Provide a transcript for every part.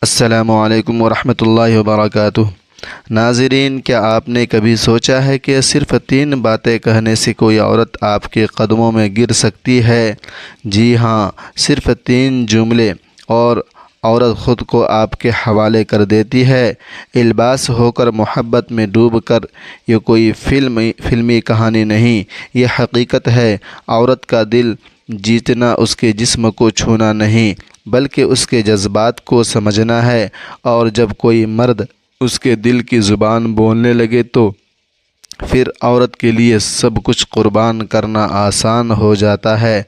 السلام علیکم ورحمۃ اللہ وبرکاتہ۔ ناظرین، کیا آپ نے کبھی سوچا ہے کہ صرف 3 باتیں کہنے سے کوئی عورت آپ کے قدموں میں گر سکتی ہے؟ جی ہاں، صرف 3 جملے اور عورت خود کو آپ کے حوالے کر دیتی ہے۔ الباس ہو کر محبت میں ڈوب کر یہ کوئی فلمی کہانی نہیں، یہ حقیقت ہے۔ عورت کا دل جیتنا اس کے جسم کو چھونا نہیں بلکہ اس کے جذبات کو سمجھنا ہے، اور جب کوئی مرد اس کے دل کی زبان بولنے لگے تو پھر عورت کے لیے سب کچھ قربان کرنا آسان ہو جاتا ہے۔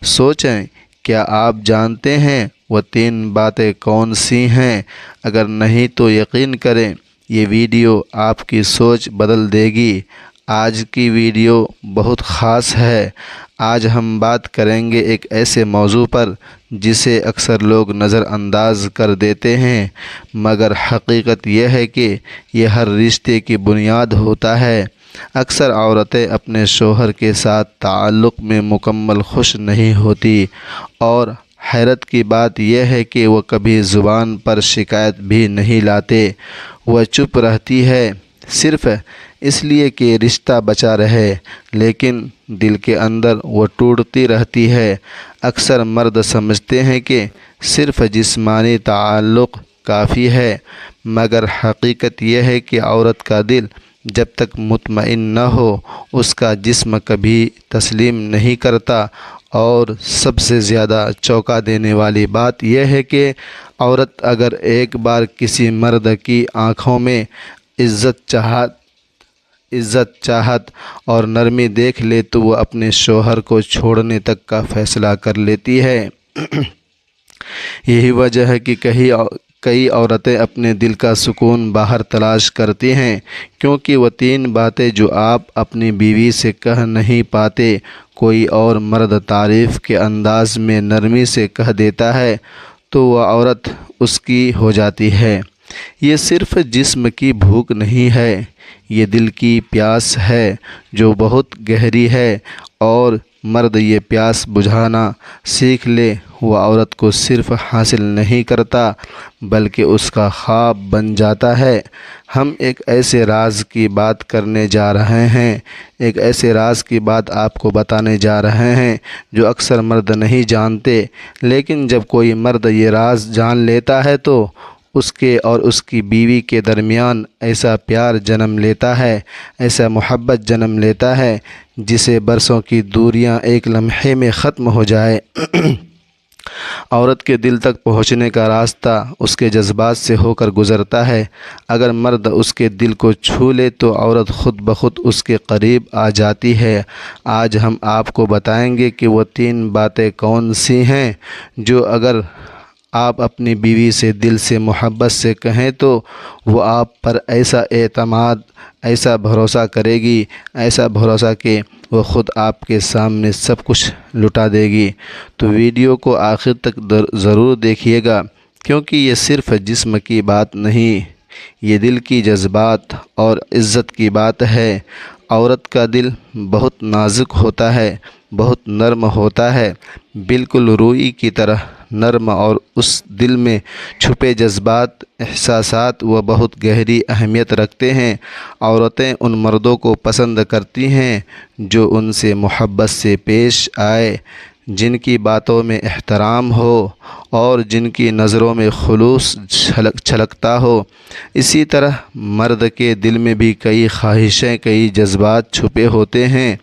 سوچیں، کیا آپ جانتے ہیں وہ 3 باتیں کون سی ہیں؟ اگر نہیں تو یقین کریں یہ ویڈیو آپ کی سوچ بدل دے گی۔ آج کی ویڈیو بہت خاص ہے۔ آج ہم بات کریں گے ایک ایسے موضوع پر جسے اکثر لوگ نظر انداز کر دیتے ہیں، مگر حقیقت یہ ہے کہ یہ ہر رشتے کی بنیاد ہوتا ہے۔ اکثر عورتیں اپنے شوہر کے ساتھ تعلق میں مکمل خوش نہیں ہوتی، اور حیرت کی بات یہ ہے کہ وہ کبھی زبان پر شکایت بھی نہیں لاتے۔ وہ چپ رہتی ہے صرف اس لیے کہ رشتہ بچا رہے، لیکن دل کے اندر وہ ٹوٹتی رہتی ہے۔ اکثر مرد سمجھتے ہیں کہ صرف جسمانی تعلق کافی ہے، مگر حقیقت یہ ہے کہ عورت کا دل جب تک مطمئن نہ ہو اس کا جسم کبھی تسلیم نہیں کرتا۔ اور سب سے زیادہ چونکا دینے والی بات یہ ہے کہ عورت اگر ایک بار کسی مرد کی آنکھوں میں عزت چاہت اور نرمی دیکھ لے تو وہ اپنے شوہر کو چھوڑنے تک کا فیصلہ کر لیتی ہے۔ یہی وجہ ہے کہ کئی عورتیں اپنے دل کا سکون باہر تلاش کرتی ہیں، کیونکہ وہ 3 باتیں جو آپ اپنی بیوی سے کہہ نہیں پاتے کوئی اور مرد تعریف کے انداز میں نرمی سے کہہ دیتا ہے تو وہ عورت اس کی ہو جاتی ہے۔ یہ صرف جسم کی بھوک نہیں ہے، یہ دل کی پیاس ہے جو بہت گہری ہے، اور مرد یہ پیاس بجھانا سیکھ لے وہ عورت کو صرف حاصل نہیں کرتا بلکہ اس کا خواب بن جاتا ہے۔ ہم ایک ایسے راز کی بات کرنے جا رہے ہیں، ایک ایسے راز کی بات آپ کو بتانے جا رہے ہیں جو اکثر مرد نہیں جانتے، لیکن جب کوئی مرد یہ راز جان لیتا ہے تو اس کے اور اس کی بیوی کے درمیان ایسا پیار جنم لیتا ہے، ایسا محبت جنم لیتا ہے جسے برسوں کی دوریاں ایک لمحے میں ختم ہو جائے۔ عورت کے دل تک پہنچنے کا راستہ اس کے جذبات سے ہو کر گزرتا ہے۔ اگر مرد اس کے دل کو چھو لے تو عورت خود بخود اس کے قریب آ جاتی ہے۔ آج ہم آپ کو بتائیں گے کہ وہ 3 باتیں کون سی ہیں جو اگر آپ اپنی بیوی سے دل سے محبت سے کہیں تو وہ آپ پر ایسا اعتماد، ایسا بھروسہ کرے گی، ایسا بھروسہ کہ وہ خود آپ کے سامنے سب کچھ لٹا دے گی۔ تو ویڈیو کو آخر تک ضرور دیکھیے گا، کیونکہ یہ صرف جسم کی بات نہیں، یہ دل کی جذبات اور عزت کی بات ہے۔ عورت کا دل بہت نازک ہوتا ہے، بہت نرم ہوتا ہے، بالکل روئی کی طرح نرم، اور اس دل میں چھپے جذبات، احساسات وہ بہت گہری اہمیت رکھتے ہیں۔ عورتیں ان مردوں کو پسند کرتی ہیں جو ان سے محبت سے پیش آئے، جن کی باتوں میں احترام ہو اور جن کی نظروں میں خلوص چھلکتا ہو۔ اسی طرح مرد کے دل میں بھی کئی خواہشیں، کئی جذبات چھپے ہوتے ہیں۔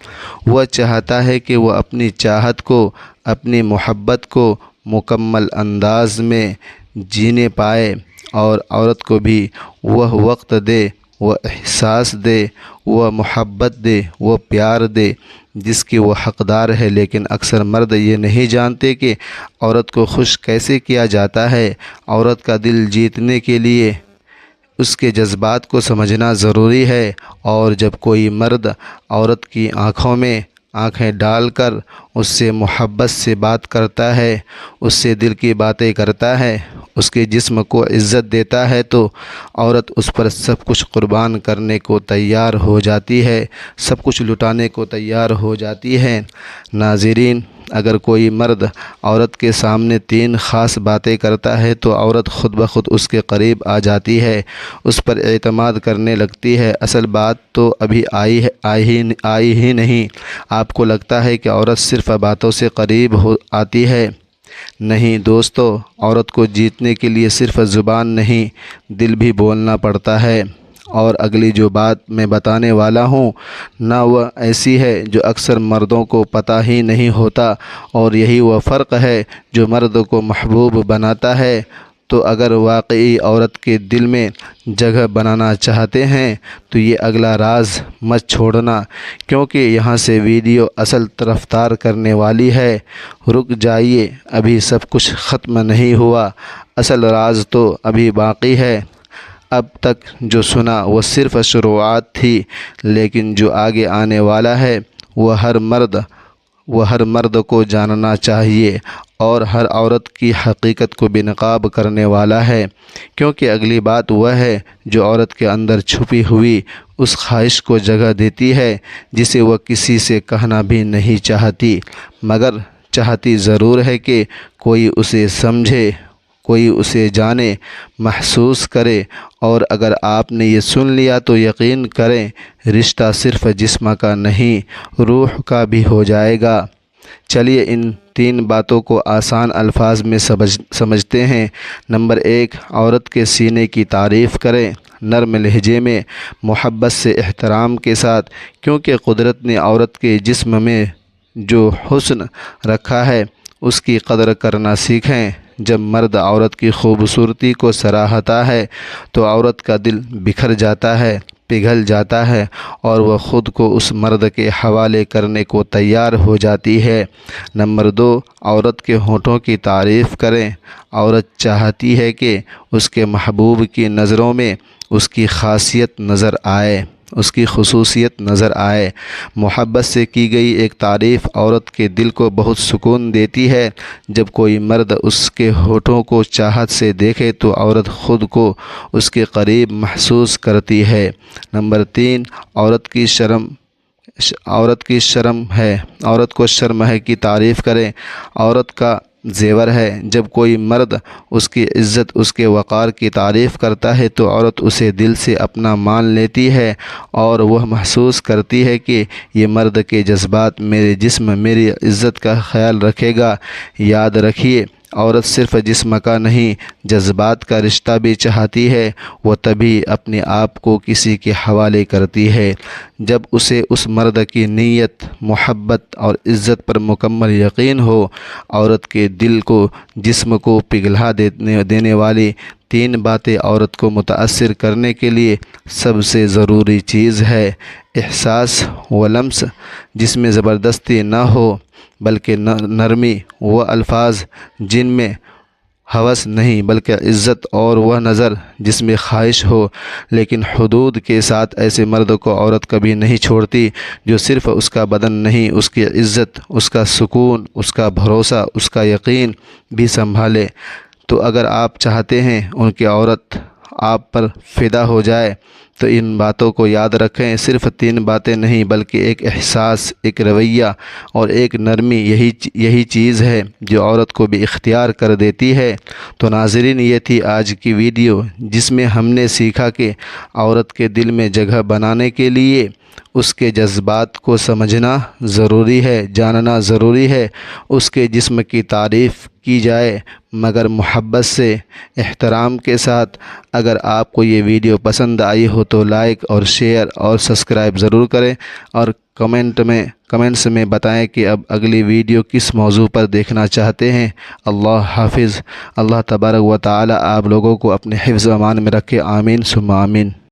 وہ چاہتا ہے کہ وہ اپنی چاہت کو، اپنی محبت کو مکمل انداز میں جینے پائے، اور عورت کو بھی وہ وقت دے، وہ احساس دے، وہ محبت دے، وہ پیار دے جس کی وہ حقدار ہے۔ لیکن اکثر مرد یہ نہیں جانتے کہ عورت کو خوش کیسے کیا جاتا ہے۔ عورت کا دل جیتنے کے لیے اس کے جذبات کو سمجھنا ضروری ہے، اور جب کوئی مرد عورت کی آنکھوں میں آنکھیں ڈال کر اس سے محبت سے بات کرتا ہے، اس سے دل کی باتیں کرتا ہے، اس کے جسم کو عزت دیتا ہے تو عورت اس پر سب کچھ قربان کرنے کو تیار ہو جاتی ہے، سب کچھ لٹانے کو تیار ہو جاتی ہے۔ ناظرین، اگر کوئی مرد عورت کے سامنے 3 خاص باتیں کرتا ہے تو عورت خود بخود اس کے قریب آ جاتی ہے، اس پر اعتماد کرنے لگتی ہے۔ اصل بات تو ابھی آئی ہی نہیں۔ آپ کو لگتا ہے کہ عورت صرف باتوں سے قریب آتی ہے۔ نہیں دوستو، عورت کو جیتنے کے لیے صرف زبان نہیں، دل بھی بولنا پڑتا ہے۔ اور اگلی جو بات میں بتانے والا ہوں نہ وہ ایسی ہے جو اکثر مردوں کو پتہ ہی نہیں ہوتا، اور یہی وہ فرق ہے جو مرد کو محبوب بناتا ہے۔ تو اگر واقعی عورت کے دل میں جگہ بنانا چاہتے ہیں تو یہ اگلا راز مت چھوڑنا، کیونکہ یہاں سے ویڈیو اصل رفتار کرنے والی ہے۔ رک جائیے، ابھی سب کچھ ختم نہیں ہوا، اصل راز تو ابھی باقی ہے۔ اب تک جو سنا وہ صرف شروعات تھی، لیکن جو آگے آنے والا ہے وہ ہر مرد کو جاننا چاہیے، اور ہر عورت کی حقیقت کو بے نقاب کرنے والا ہے، کیونکہ اگلی بات وہ ہے جو عورت کے اندر چھپی ہوئی اس خواہش کو جگہ دیتی ہے جسے وہ کسی سے کہنا بھی نہیں چاہتی، مگر چاہتی ضرور ہے کہ کوئی اسے سمجھے، کوئی اسے جانے، محسوس کرے۔ اور اگر آپ نے یہ سن لیا تو یقین کریں، رشتہ صرف جسم کا نہیں، روح کا بھی ہو جائے گا۔ چلیے ان 3 باتوں کو آسان الفاظ میں سمجھتے ہیں۔ نمبر 1، عورت کے سینے کی تعریف کریں، نرم لہجے میں، محبت سے، احترام کے ساتھ، کیونکہ قدرت نے عورت کے جسم میں جو حسن رکھا ہے اس کی قدر کرنا سیکھیں۔ جب مرد عورت کی خوبصورتی کو سراہتا ہے تو عورت کا دل بکھر جاتا ہے، پگھل جاتا ہے، اور وہ خود کو اس مرد کے حوالے کرنے کو تیار ہو جاتی ہے۔ نمبر 2، عورت کے ہونٹوں کی تعریف کریں۔ عورت چاہتی ہے کہ اس کے محبوب کی نظروں میں اس کی خاصیت نظر آئے، اس کی خصوصیت نظر آئے۔ محبت سے کی گئی ایک تعریف عورت کے دل کو بہت سکون دیتی ہے۔ جب کوئی مرد اس کے ہونٹوں کو چاہت سے دیکھے تو عورت خود کو اس کے قریب محسوس کرتی ہے۔ نمبر 3، عورت کو شرم ہے کی تعریف کریں۔ عورت کا زیور ہے۔ جب کوئی مرد اس کی عزت، اس کے وقار کی تعریف کرتا ہے تو عورت اسے دل سے اپنا مان لیتی ہے، اور وہ محسوس کرتی ہے کہ یہ مرد کے جذبات، میرے جسم، میری عزت کا خیال رکھے گا۔ یاد رکھیے، عورت صرف جسم کا نہیں، جذبات کا رشتہ بھی چاہتی ہے۔ وہ تبھی اپنے آپ کو کسی کے حوالے کرتی ہے جب اسے اس مرد کی نیت، محبت اور عزت پر مکمل یقین ہو۔ عورت کے دل کو، جسم کو پگھلا دینے والی 3 باتیں عورت کو متاثر کرنے کے لیے سب سے ضروری چیز ہے۔ احساس و لمس، جس میں زبردستی نہ ہو بلکہ نرمی، وہ الفاظ جن میں ہوس نہیں بلکہ عزت، اور وہ نظر جس میں خواہش ہو لیکن حدود کے ساتھ۔ ایسے مرد کو عورت کبھی نہیں چھوڑتی جو صرف اس کا بدن نہیں، اس کی عزت، اس کا سکون، اس کا بھروسہ، اس کا یقین بھی سنبھالے۔ تو اگر آپ چاہتے ہیں ان کی عورت آپ پر فدا ہو جائے تو ان باتوں کو یاد رکھیں۔ صرف 3 باتیں نہیں بلکہ ایک احساس، ایک رویہ اور ایک نرمی، یہی چیز ہے جو عورت کو بھی اختیار کر دیتی ہے۔ تو ناظرین، یہ تھی آج کی ویڈیو جس میں ہم نے سیکھا کہ عورت کے دل میں جگہ بنانے کے لیے اس کے جذبات کو سمجھنا ضروری ہے، جاننا ضروری ہے۔ اس کے جسم کی تعریف کی جائے مگر محبت سے، احترام کے ساتھ۔ اگر آپ کو یہ ویڈیو پسند آئی ہو تو لائک اور شیئر اور سبسکرائب ضرور کریں، اور کمنٹس میں بتائیں کہ اب اگلی ویڈیو کس موضوع پر دیکھنا چاہتے ہیں۔ اللہ حافظ۔ اللہ تبارک و تعالی آپ لوگوں کو اپنے حفظ و امان میں رکھے، آمین ثم آمین۔